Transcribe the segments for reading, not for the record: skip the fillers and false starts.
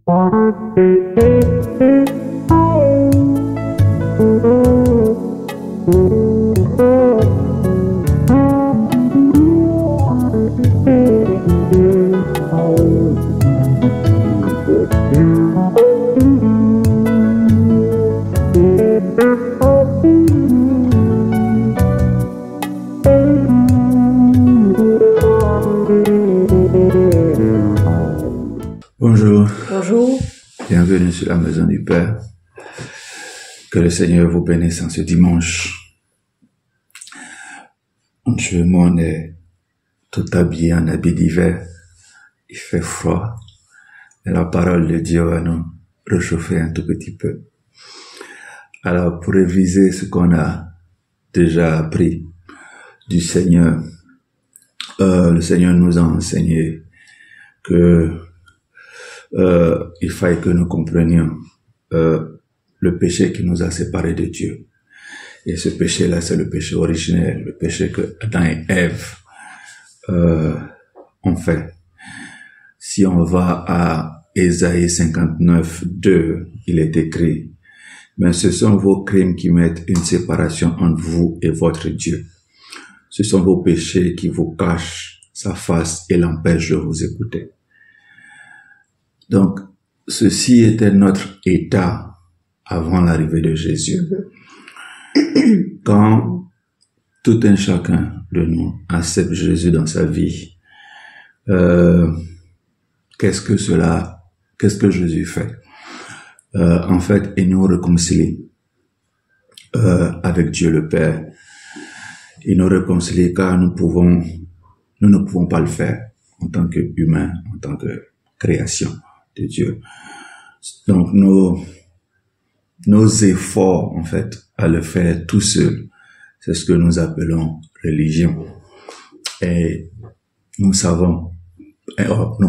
Bonjour. Bonjour. Bienvenue sur la maison du Père. Que le Seigneur vous bénisse en ce dimanche. Tout le monde est tout habillé en habit d'hiver. Il fait froid. Et la parole de Dieu va nous réchauffer un tout petit peu. Alors, pour réviser ce qu'on a déjà appris du Seigneur, le Seigneur nous a enseigné que il faille que nous comprenions le péché qui nous a séparés de Dieu. Et ce péché-là, c'est le péché originel, le péché que Adam et Ève ont fait. Si on va à Ésaïe 59, 2, il est écrit: mais ce sont vos crimes qui mettent une séparation entre vous et votre Dieu. Ce sont vos péchés qui vous cachent sa face et l'empêchent de vous écouter. Donc, ceci était notre état avant l'arrivée de Jésus. Quand tout un chacun de nous accepte Jésus dans sa vie, qu'est-ce que Jésus fait? En fait, il nous réconcilie avec Dieu le Père. Il nous réconcilie car nous ne pouvons pas le faire en tant qu'humains, en tant que création de Dieu. Donc nos efforts, en fait, à le faire tout seul, c'est ce que nous appelons religion. Et nous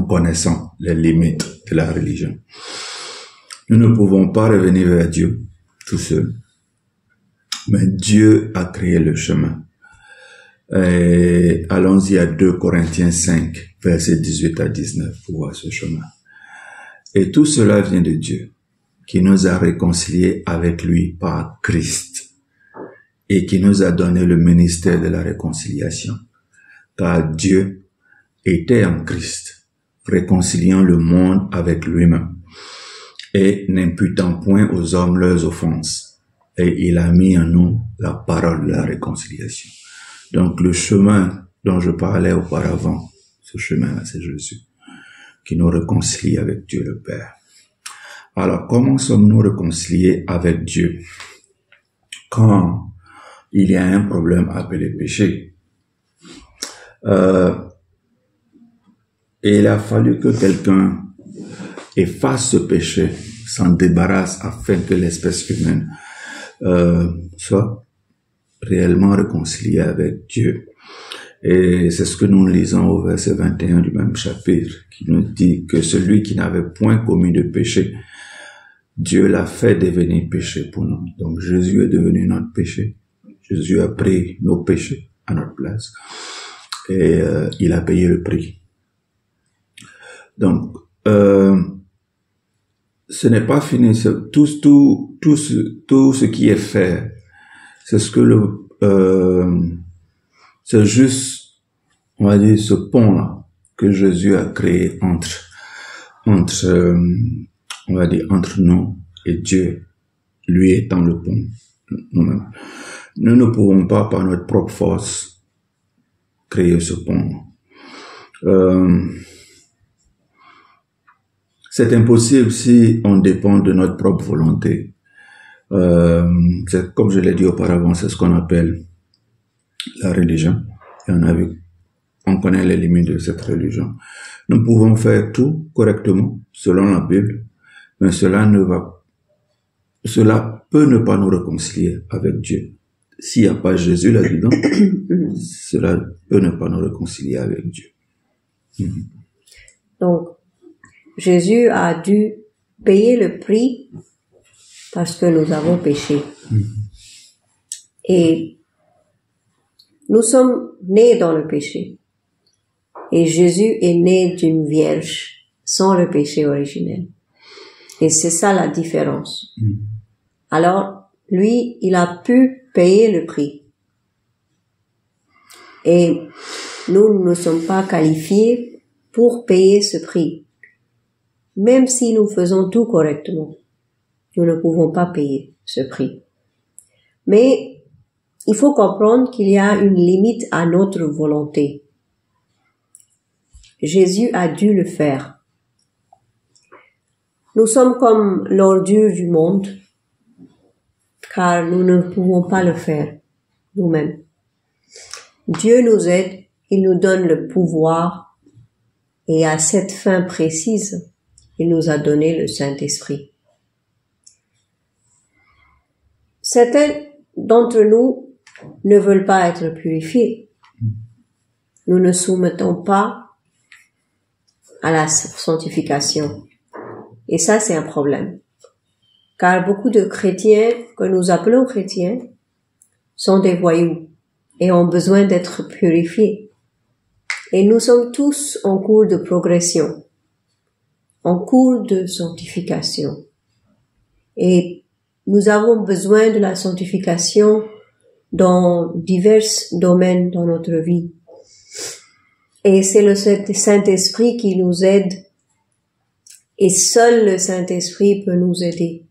connaissons les limites de la religion. Nous ne pouvons pas revenir vers Dieu tout seul. Mais Dieu a créé le chemin. Et allons-y à 2 Corinthiens 5, versets 18 à 19 pour voir ce chemin. Et tout cela vient de Dieu, qui nous a réconciliés avec lui par Christ et qui nous a donné le ministère de la réconciliation. Car Dieu était en Christ, réconciliant le monde avec lui-même et n'imputant point aux hommes leurs offenses. Et il a mis en nous la parole de la réconciliation. Donc le chemin dont je parlais auparavant, ce chemin-là, c'est Jésus, qui nous réconcilie avec Dieu le Père. Alors, comment sommes-nous réconciliés avec Dieu quand il y a un problème appelé péché? Et il a fallu que quelqu'un efface ce péché, s'en débarrasse afin que l'espèce humaine soit réellement réconciliée avec Dieu. Et c'est ce que nous lisons au verset 21 du même chapitre, qui nous dit que celui qui n'avait point commis de péché, Dieu l'a fait devenir péché pour nous. Donc Jésus est devenu notre péché. Jésus a pris nos péchés à notre place. Et il a payé le prix. Donc, ce n'est pas fini. Tout ce qui est fait, c'est ce que c'est juste, on va dire, ce pont-là que Jésus a créé entre on va dire, entre nous et Dieu, lui étant le pont, nous-mêmes. Nous ne pouvons pas, par notre propre force, créer ce pont. C'est impossible si on dépend de notre propre volonté. C'est, comme je l'ai dit auparavant, c'est ce qu'on appelle la religion. Et on connaît les limites de cette religion. Nous pouvons faire tout correctement, selon la Bible, mais cela peut ne pas nous réconcilier avec Dieu. S'il n'y a pas Jésus là-dedans, cela peut ne pas nous réconcilier avec Dieu. Donc, Jésus a dû payer le prix parce que nous avons péché. Et nous sommes nés dans le péché. Et Jésus est né d'une vierge sans le péché originel. Et c'est ça la différence. Alors, lui, il a pu payer le prix. Et nous ne sommes pas qualifiés pour payer ce prix. Même si nous faisons tout correctement, nous ne pouvons pas payer ce prix. Mais il faut comprendre qu'il y a une limite à notre volonté. Jésus a dû le faire. Nous sommes comme l'ordure du monde, car nous ne pouvons pas le faire nous-mêmes. Dieu nous aide, il nous donne le pouvoir, et à cette fin précise, il nous a donné le Saint-Esprit. Certains d'entre nous ne veulent pas être purifiés. Nous ne soumettons pas à la sanctification. Et ça, c'est un problème. Car beaucoup de chrétiens, que nous appelons chrétiens, sont des voyous et ont besoin d'être purifiés. Et nous sommes tous en cours de progression, en cours de sanctification. Et nous avons besoin de la sanctification dans divers domaines dans notre vie. Et c'est le Saint-Esprit qui nous aide. Et seul le Saint-Esprit peut nous aider.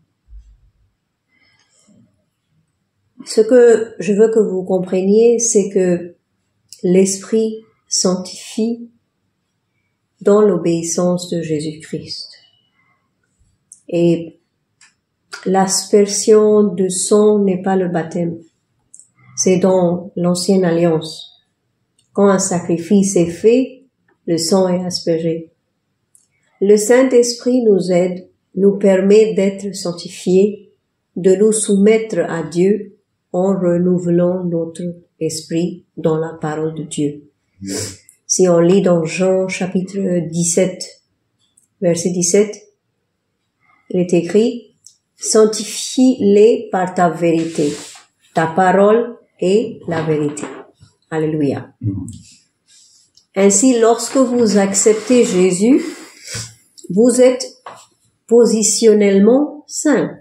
Ce que je veux que vous compreniez, c'est que l'Esprit sanctifie dans l'obéissance de Jésus-Christ. Et l'aspersion de sang n'est pas le baptême. C'est dans l'Ancienne Alliance. Quand un sacrifice est fait, le sang est aspergé. Le Saint-Esprit nous aide, nous permet d'être sanctifiés, de nous soumettre à Dieu en renouvelant notre esprit dans la parole de Dieu. Si on lit dans Jean chapitre 17, verset 17, il est écrit « Sanctifie-les par ta vérité, ta parole est la vérité. » Alléluia. Ainsi, lorsque vous acceptez Jésus, vous êtes positionnellement saint.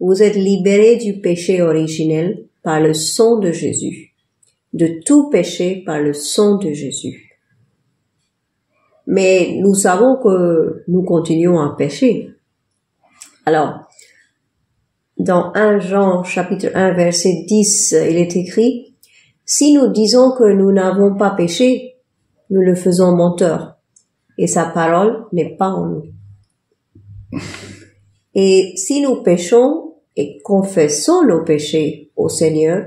Vous êtes libéré du péché originel par le sang de Jésus, de tout péché par le sang de Jésus. Mais nous savons que nous continuons à pécher. Alors, dans 1 Jean chapitre 1 verset 10, il est écrit « Si nous disons que nous n'avons pas péché, nous le faisons menteur, et sa parole n'est pas en nous. Et si nous péchons et confessons nos péchés au Seigneur,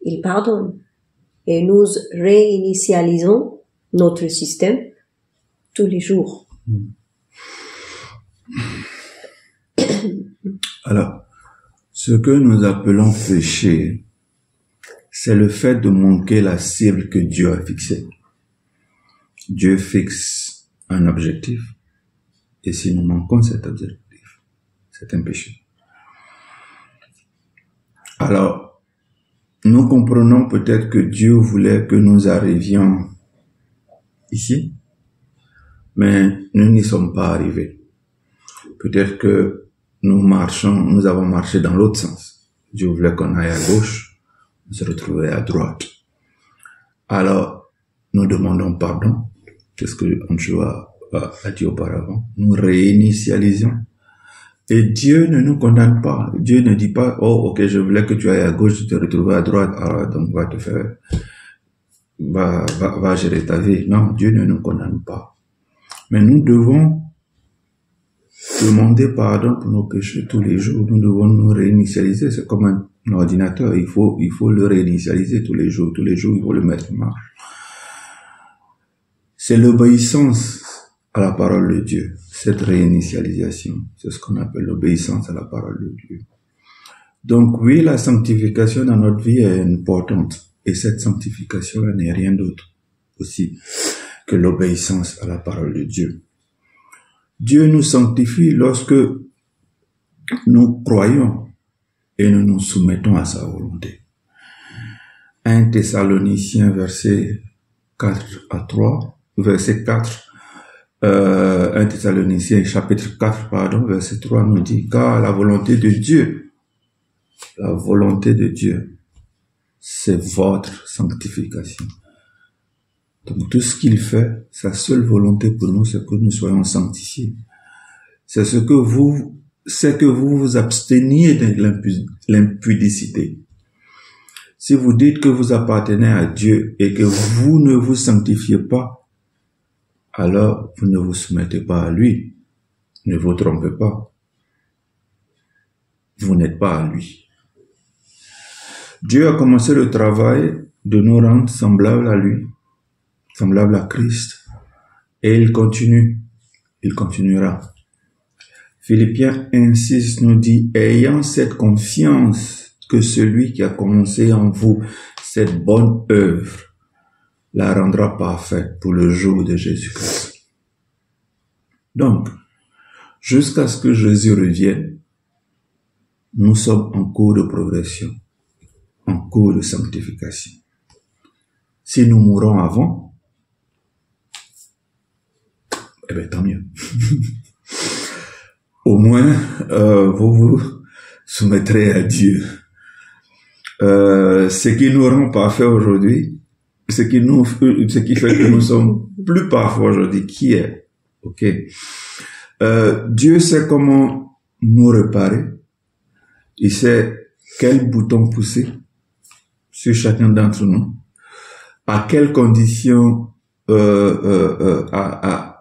il pardonne, et nous réinitialisons notre système tous les jours. » Alors, ce que nous appelons péché, c'est le fait de manquer la cible que Dieu a fixée. Dieu fixe un objectif, et si nous manquons cet objectif, c'est un péché. Alors, nous comprenons peut-être que Dieu voulait que nous arrivions ici, mais nous n'y sommes pas arrivés. Peut-être que nous avons marché dans l'autre sens. Dieu voulait qu'on aille à gauche, on se retrouvait à droite. Alors, nous demandons pardon. Qu'est-ce que Anshua a dit auparavant? Nous réinitialisons. Et Dieu ne nous condamne pas. Dieu ne dit pas, oh, ok, je voulais que tu ailles à gauche, tu te retrouves à droite, alors donc va gérer ta vie. Non, Dieu ne nous condamne pas. Mais nous devons demander pardon pour nos péchés tous les jours. Nous devons nous réinitialiser. C'est comme un ordinateur. Il faut le réinitialiser tous les jours. Tous les jours, il faut le mettre en marche. C'est l'obéissance à la parole de Dieu. Cette réinitialisation, c'est ce qu'on appelle l'obéissance à la parole de Dieu. Donc oui, la sanctification dans notre vie est importante. Et cette sanctification n'est rien d'autre aussi que l'obéissance à la parole de Dieu. Dieu nous sanctifie lorsque nous croyons et nous nous soumettons à sa volonté. 1 Thessaloniciens verset 4 à 3, verset 4, 1 Thessaloniciens chapitre 4, pardon, verset 3 nous dit, car la volonté de Dieu, c'est votre sanctification. Donc tout ce qu'il fait, sa seule volonté pour nous, c'est que nous soyons sanctifiés. C'est que vous vous absteniez de l'impudicité. Si vous dites que vous appartenez à Dieu et que vous ne vous sanctifiez pas, alors vous ne vous soumettez pas à lui. Ne vous trompez pas. Vous n'êtes pas à lui. Dieu a commencé le travail de nous rendre semblables à lui, semblables à Christ. Et il continuera. Philippiens 1:6 nous dit, ayant cette confiance que celui qui a commencé en vous cette bonne œuvre la rendra parfaite pour le jour de Jésus-Christ. Donc, jusqu'à ce que Jésus revienne, nous sommes en cours de progression, en cours de sanctification. Si nous mourons avant, eh bien, tant mieux. Au moins, vous vous soumettrez à Dieu. Ce qui nous rend parfaits aujourd'hui, ce qui fait que nous sommes plus parfaits aujourd'hui, qui est? Ok. Dieu sait comment nous réparer. Il sait quel bouton pousser sur chacun d'entre nous. À quelles conditions, à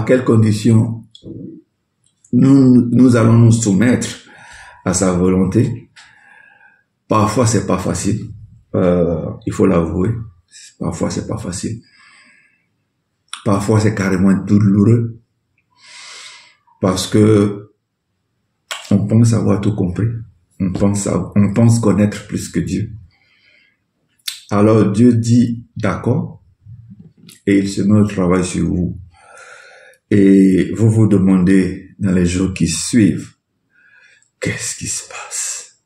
quelles conditions nous allons nous soumettre à sa volonté. Parfois, c'est pas facile. Il faut l'avouer. Parfois, c'est pas facile. Parfois, c'est carrément douloureux. Parce que on pense avoir tout compris. On pense connaître plus que Dieu. Alors, Dieu dit d'accord. Et il se met au travail sur vous. Et vous vous demandez dans les jours qui suivent, qu'est-ce qui se passe?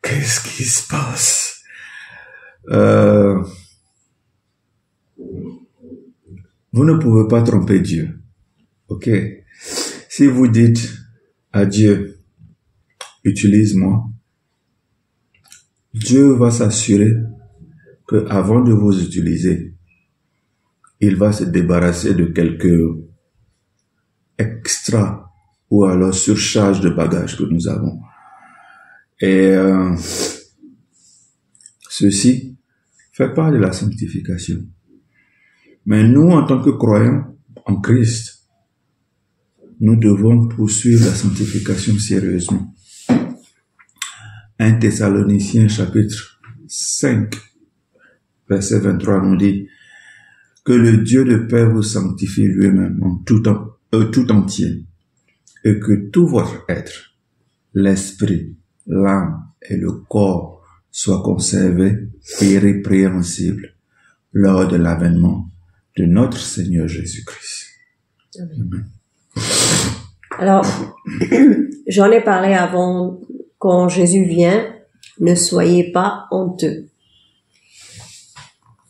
Qu'est-ce qui se passe? Vous ne pouvez pas tromper Dieu. Ok? Si vous dites à Dieu, utilise-moi, Dieu va s'assurer que avant de vous utiliser, il va se débarrasser de quelques extra ou alors surcharge de bagages que nous avons. Et ceci fait part de la sanctification. Mais nous, en tant que croyants en Christ, nous devons poursuivre la sanctification sérieusement. 1 Thessaloniciens chapitre 5, verset 23 nous dit que le Dieu de paix vous sanctifie lui-même en tout entier, et que tout votre être, l'esprit, l'âme et le corps soient conservés irrépréhensibles lors de l'avènement de notre Seigneur Jésus-Christ. Amen. Alors, j'en ai parlé avant, quand Jésus vient, ne soyez pas honteux.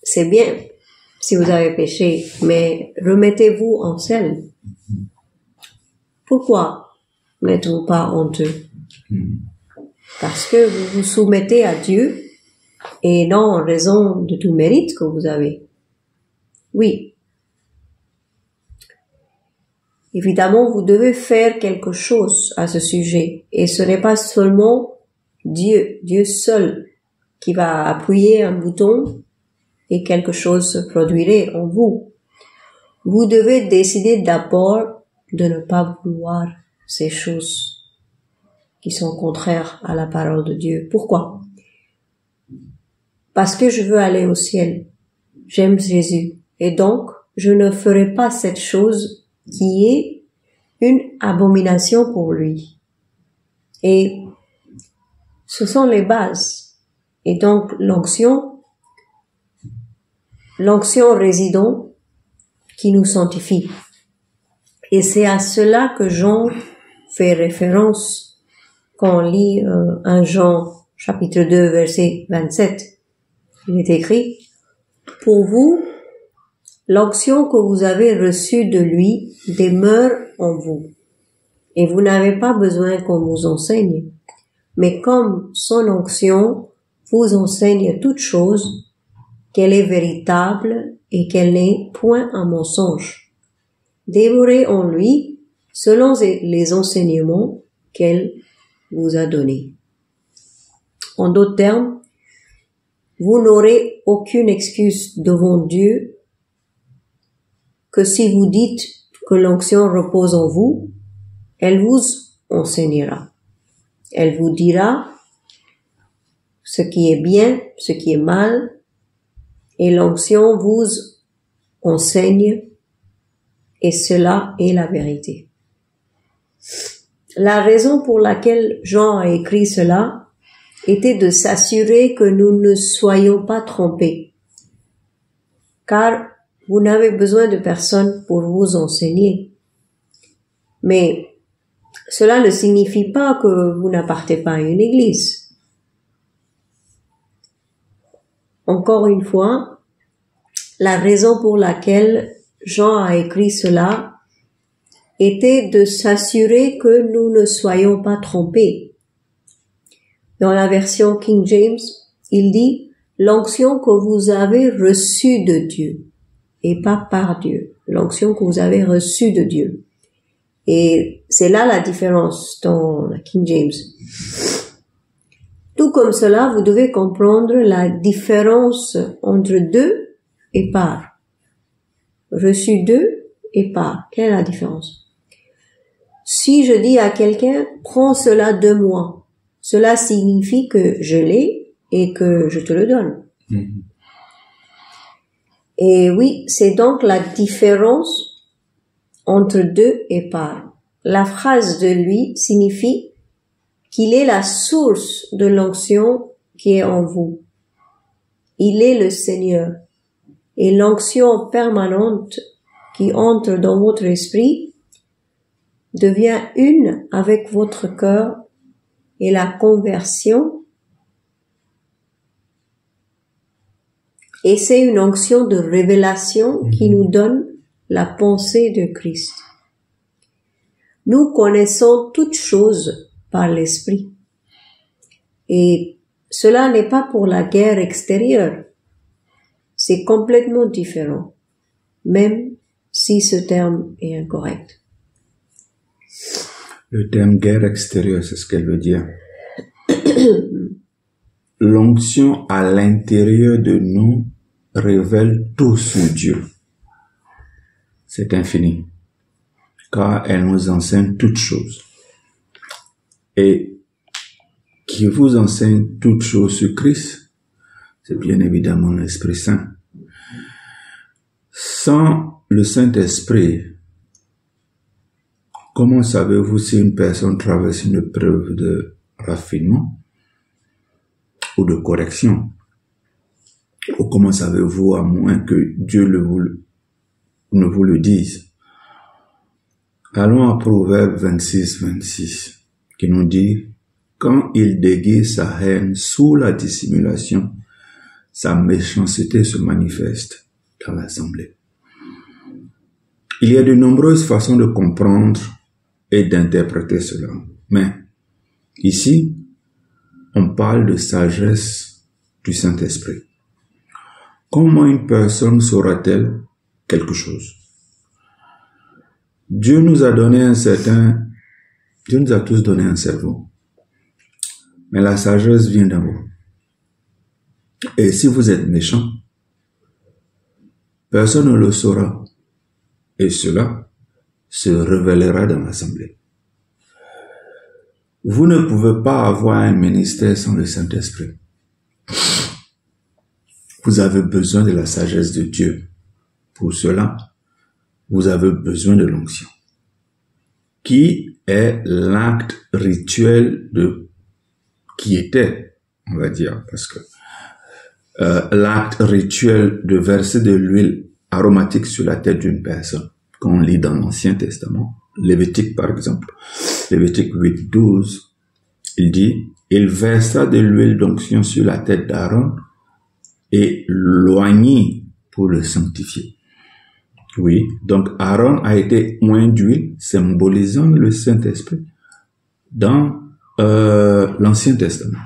C'est bien si vous avez péché, mais remettez-vous en selle. Pourquoi n'êtes-vous pas honteux? Parce que vous vous soumettez à Dieu et non en raison de tout mérite que vous avez. Oui. Évidemment, vous devez faire quelque chose à ce sujet. Et ce n'est pas seulement Dieu seul qui va appuyer un bouton et quelque chose se produirait en vous. Vous devez décider d'abord de ne pas vouloir ces choses qui sont contraires à la parole de Dieu. Pourquoi? Parce que je veux aller au ciel. J'aime Jésus. Et donc, je ne ferai pas cette chose qui est une abomination pour lui. Et ce sont les bases. Et donc, l'onction résidant qui nous sanctifie. Et c'est à cela que Jean fait référence quand on lit 1 Jean chapitre 2 verset 27. Il est écrit: pour vous, L'onction que vous avez reçue de lui demeure en vous, et vous n'avez pas besoin qu'on vous enseigne. Mais comme son onction vous enseigne toute chose, qu'elle est véritable et qu'elle n'est point un mensonge, demeurez en lui selon les enseignements qu'elle vous a donnés. En d'autres termes, vous n'aurez aucune excuse devant Dieu que si vous dites que l'onction repose en vous, elle vous enseignera. Elle vous dira ce qui est bien, ce qui est mal, et l'onction vous enseigne, et cela est la vérité. La raison pour laquelle Jean a écrit cela était de s'assurer que nous ne soyons pas trompés, car vous n'avez besoin de personne pour vous enseigner. Mais cela ne signifie pas que vous n'appartenez pas à une église. Encore une fois, la raison pour laquelle Jean a écrit cela était de s'assurer que nous ne soyons pas trompés. Dans la version King James, il dit « l'onction que vous avez reçue de Dieu » et pas par Dieu. L'onction que vous avez reçue de Dieu. Et c'est là la différence dans la King James. Tout comme cela, vous devez comprendre la différence entre de et par. Reçu de et par. Quelle est la différence? Si je dis à quelqu'un, prends cela de moi, cela signifie que je l'ai et que je te le donne. Et oui, c'est donc la différence entre de et par. La phrase de lui signifie qu'il est la source de l'onction qui est en vous. Il est le Seigneur. Et l'onction permanente qui entre dans votre esprit devient une avec votre cœur, et la conversion. Et c'est une onction de révélation qui nous donne la pensée de Christ. Nous connaissons toutes choses par l'Esprit. Et cela n'est pas pour la guerre extérieure. C'est complètement différent, même si ce terme est incorrect. Le terme guerre extérieure, c'est ce qu'elle veut dire. L'onction à l'intérieur de nous révèle tout sur Dieu. C'est infini, car elle nous enseigne toutes choses. Et qui vous enseigne toutes choses sur Christ, c'est bien évidemment l'Esprit Saint. Sans le Saint-Esprit, comment savez-vous si une personne traverse une preuve de raffinement ou de correction? Ou comment savez-vous à moins que Dieu ne vous le dise? Allons à Proverbe 26 qui nous dit « Quand il déguise sa haine sous la dissimulation, sa méchanceté se manifeste dans l'assemblée. » Il y a de nombreuses façons de comprendre et d'interpréter cela. Mais ici, on parle de sagesse du Saint-Esprit. Comment une personne saura-t-elle quelque chose? Dieu nous a tous donné un cerveau. Mais la sagesse vient d'en haut. Et si vous êtes méchant, personne ne le saura. Et cela se révélera dans l'assemblée. Vous ne pouvez pas avoir un ministère sans le Saint-Esprit. Vous avez besoin de la sagesse de Dieu. Pour cela, vous avez besoin de l'onction, qui est l'acte rituel on va dire, parce que l'acte rituel de verser de l'huile aromatique sur la tête d'une personne, qu'on lit dans l'Ancien Testament, Lévitique par exemple, Lévitique 8:12, il dit, il versa de l'huile d'onction sur la tête d'Aaron et l'oignit pour le sanctifier. Oui, donc Aaron a été oint d'huile, symbolisant le Saint-Esprit dans l'Ancien Testament.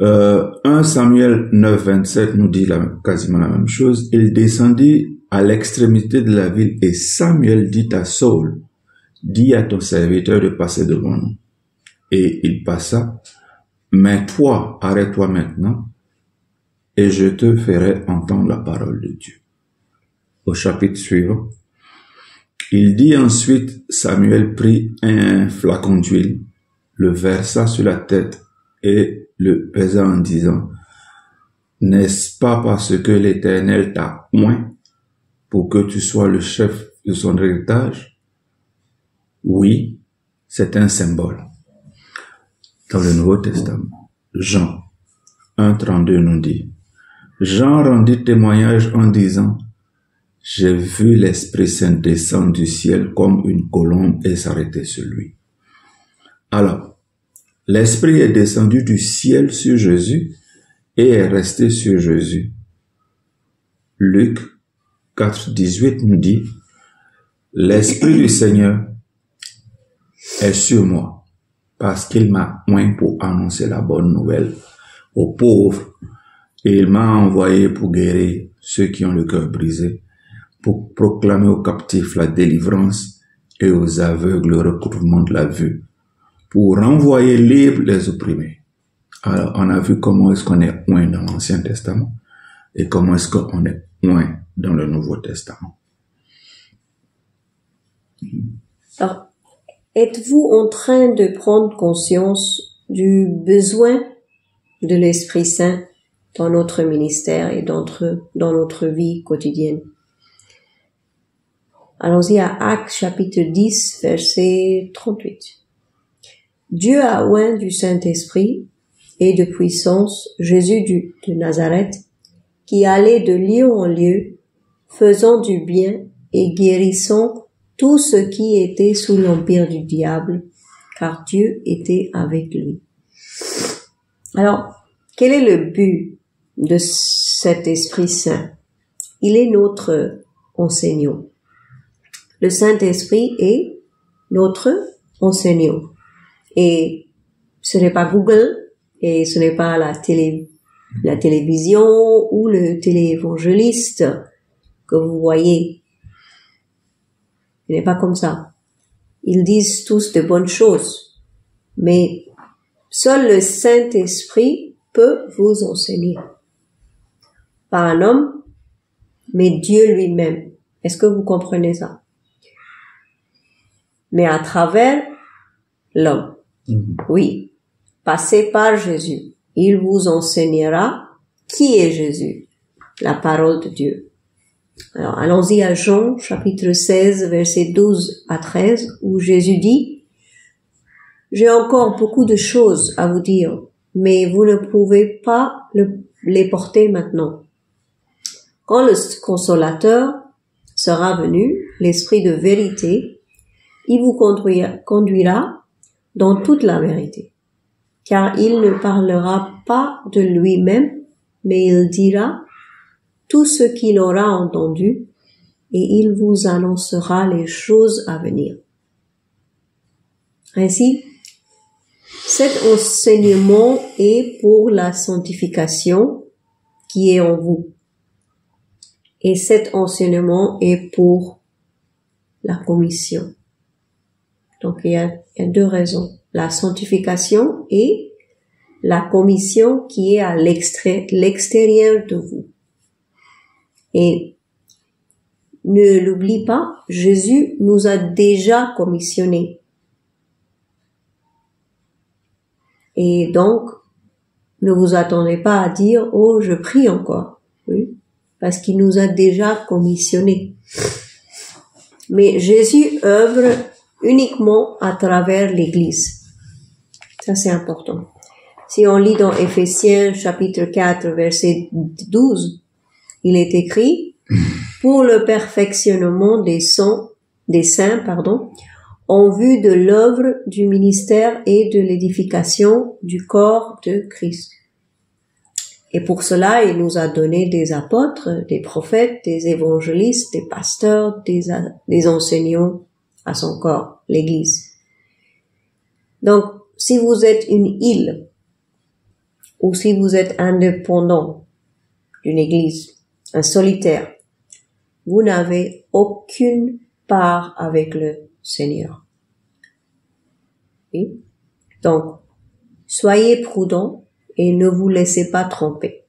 1 Samuel 9, 27 nous dit quasiment la même chose. Il descendit à l'extrémité de la ville et Samuel dit à Saul, dis à ton serviteur de passer devant nous. Et il passa, mais toi, arrête-toi maintenant et je te ferai entendre la parole de Dieu. Au chapitre suivant, il dit ensuite, Samuel prit un flacon d'huile, le versa sur la tête et le pesa en disant, n'est-ce pas parce que l'Éternel t'a oint pour que tu sois le chef de son héritage? Oui, c'est un symbole. Dans le Nouveau Testament, Jean 1,32 nous dit, Jean rendit témoignage en disant, j'ai vu l'Esprit Saint descendre du ciel comme une colombe et s'arrêter sur lui. Alors, l'Esprit est descendu du ciel sur Jésus et est resté sur Jésus. Luc 4,18 nous dit, l'Esprit du Seigneur est sur moi parce qu'il m'a oint pour annoncer la bonne nouvelle aux pauvres et il m'a envoyé pour guérir ceux qui ont le cœur brisé, pour proclamer aux captifs la délivrance et aux aveugles le recouvrement de la vue, pour renvoyer libres les opprimés. Alors, on a vu comment est-ce qu'on est oint dans l'Ancien Testament et comment est-ce qu'on est oint dans le Nouveau Testament. Alors, êtes-vous en train de prendre conscience du besoin de l'Esprit Saint dans notre ministère et dans notre vie quotidienne? Allons-y à Actes chapitre 10, verset 38. Dieu a oint du Saint-Esprit et de puissance Jésus de Nazareth, qui allait de lieu en lieu, faisant du bien et guérissant tous ceux qui étaient sous l'empire du diable, car Dieu était avec lui. Alors, quel est le but de cet Esprit Saint? Il est notre enseignant. Le Saint-Esprit est notre enseignant. Et ce n'est pas Google, et ce n'est pas la télévision ou le téléévangéliste que vous voyez. Il n'est pas comme ça. Ils disent tous de bonnes choses, mais seul le Saint-Esprit peut vous enseigner. Pas un homme, mais Dieu lui-même. Est-ce que vous comprenez ça? Mais à travers l'homme. Oui. Passez par Jésus. Il vous enseignera qui est Jésus, la parole de Dieu. Alors, allons-y à Jean, chapitre 16, versets 12 à 13, où Jésus dit, « J'ai encore beaucoup de choses à vous dire, mais vous ne pouvez pas les porter maintenant. Quand le Consolateur sera venu, l'Esprit de vérité, il vous conduira dans toute la vérité, car il ne parlera pas de lui-même, mais il dira tout ce qu'il aura entendu, et il vous annoncera les choses à venir. » Ainsi, cet enseignement est pour la sanctification qui est en vous. Et cet enseignement est pour la commission. Donc, il y a deux raisons. La sanctification et la commission qui est à l'extérieur de vous. Et ne l'oublie pas, Jésus nous a déjà commissionnés. Et donc, ne vous attendez pas à dire, oh, je prie encore. Oui, parce qu'il nous a déjà commissionnés. Mais Jésus œuvre uniquement à travers l'Église. Ça, c'est important. Si on lit dans Éphésiens chapitre 4, verset 12, il est écrit, pour le perfectionnement des saints, en vue de l'œuvre du ministère et de l'édification du corps de Christ. Et pour cela, il nous a donné des apôtres, des prophètes, des évangélistes, des pasteurs, des enseignants à son corps, l'Église. Donc, si vous êtes une île, ou si vous êtes indépendant d'une Église, un solitaire, vous n'avez aucune part avec le Seigneur. Oui? Donc, soyez prudents et ne vous laissez pas tromper.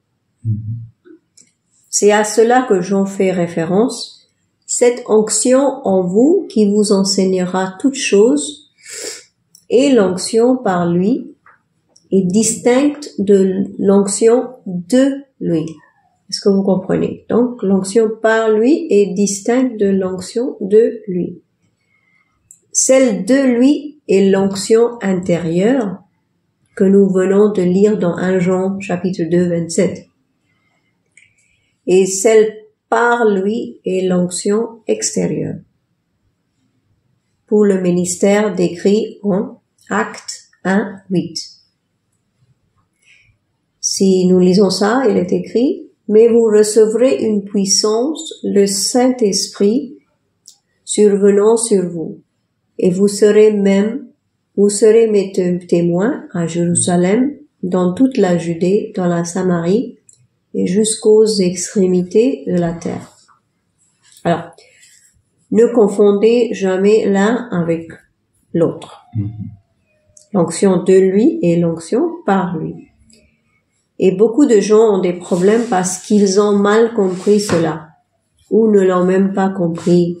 C'est à cela que j'en fais référence. Cette onction en vous qui vous enseignera toutes choses, et l'onction par lui est distincte de l'onction de lui. Est-ce que vous comprenez? Donc, l'onction par lui est distincte de l'onction de lui. Celle de lui est l'onction intérieure que nous venons de lire dans 1 Jean chapitre 2, 27. Et celle par lui est l'onction extérieure. Pour le ministère décrit en Acte 1, 8. Si nous lisons ça, il est écrit: mais vous recevrez une puissance, le Saint-Esprit, survenant sur vous, et vous serez mes témoins à Jérusalem, dans toute la Judée, dans la Samarie, et jusqu'aux extrémités de la terre. Alors, ne confondez jamais l'un avec l'autre. L'onction de lui et l'onction par lui. Et beaucoup de gens ont des problèmes parce qu'ils ont mal compris cela, ou ne l'ont même pas compris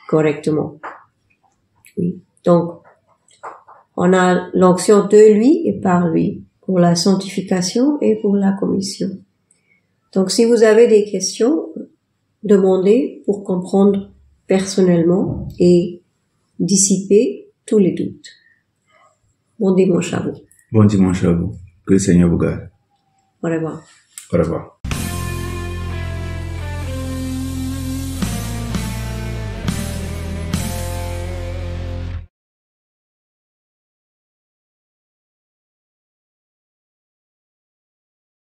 correctement. Oui. Donc, on a l'onction de lui et par lui, pour la sanctification et pour la commission. Donc, si vous avez des questions, demandez pour comprendre personnellement et dissiper tous les doutes. Bon dimanche à vous. Bon dimanche à vous. Que le Seigneur vous garde. Au revoir. Au revoir.